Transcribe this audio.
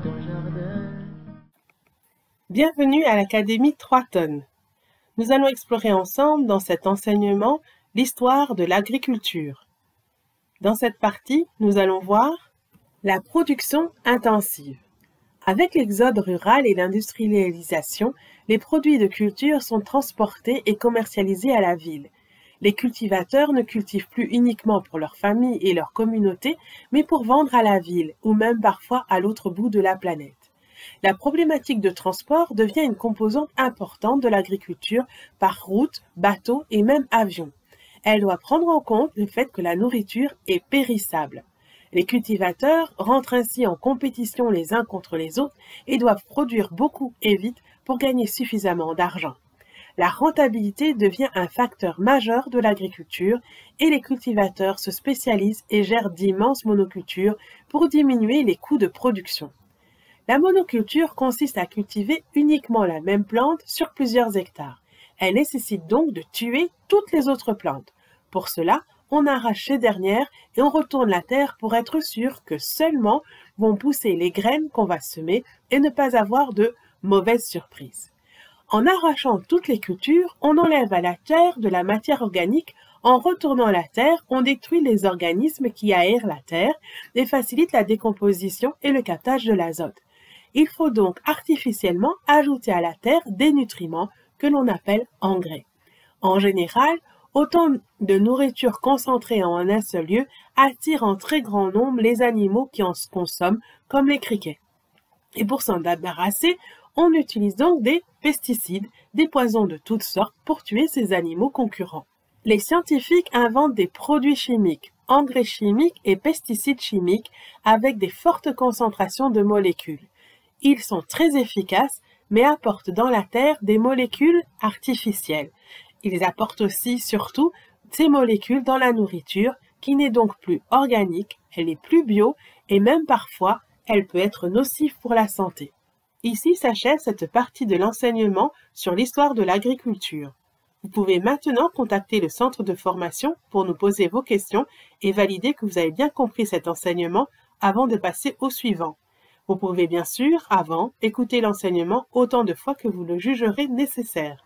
ton jardin. Bienvenue à l'Académie 3 tonnes. Nous allons explorer ensemble dans cet enseignement l'histoire de l'agriculture. Dans cette partie, nous allons voir la production intensive. Avec l'exode rural et l'industrialisation, les produits de culture sont transportés et commercialisés à la ville. Les cultivateurs ne cultivent plus uniquement pour leur famille et leur communauté, mais pour vendre à la ville ou même parfois à l'autre bout de la planète. La problématique de transport devient une composante importante de l'agriculture par route, bateau et même avion. Elle doit prendre en compte le fait que la nourriture est périssable. Les cultivateurs rentrent ainsi en compétition les uns contre les autres et doivent produire beaucoup et vite pour gagner suffisamment d'argent. La rentabilité devient un facteur majeur de l'agriculture et les cultivateurs se spécialisent et gèrent d'immenses monocultures pour diminuer les coûts de production. La monoculture consiste à cultiver uniquement la même plante sur plusieurs hectares. Elle nécessite donc de tuer toutes les autres plantes. Pour cela, on arrache ces dernières et on retourne la terre pour être sûr que seulement vont pousser les graines qu'on va semer et ne pas avoir de mauvaises surprises. En arrachant toutes les cultures, on enlève à la terre de la matière organique. En retournant la terre, on détruit les organismes qui aèrent la terre et facilitent la décomposition et le captage de l'azote. Il faut donc artificiellement ajouter à la terre des nutriments que l'on appelle engrais. En général, autant de nourriture concentrée en un seul lieu attire en très grand nombre les animaux qui en consomment, comme les criquets. Et pour s'en débarrasser, on utilise donc des pesticides, des poisons de toutes sortes pour tuer ces animaux concurrents. Les scientifiques inventent des produits chimiques, engrais chimiques et pesticides chimiques avec des fortes concentrations de molécules. Ils sont très efficaces, mais apportent dans la terre des molécules artificielles. Ils apportent aussi, surtout, ces molécules dans la nourriture, qui n'est donc plus organique, elle est plus bio, et même parfois, elle peut être nocive pour la santé. Ici s'achève cette partie de l'enseignement sur l'histoire de l'agriculture. Vous pouvez maintenant contacter le centre de formation pour nous poser vos questions et valider que vous avez bien compris cet enseignement avant de passer au suivant. Vous pouvez bien sûr, avant, écouter l'enseignement autant de fois que vous le jugerez nécessaire.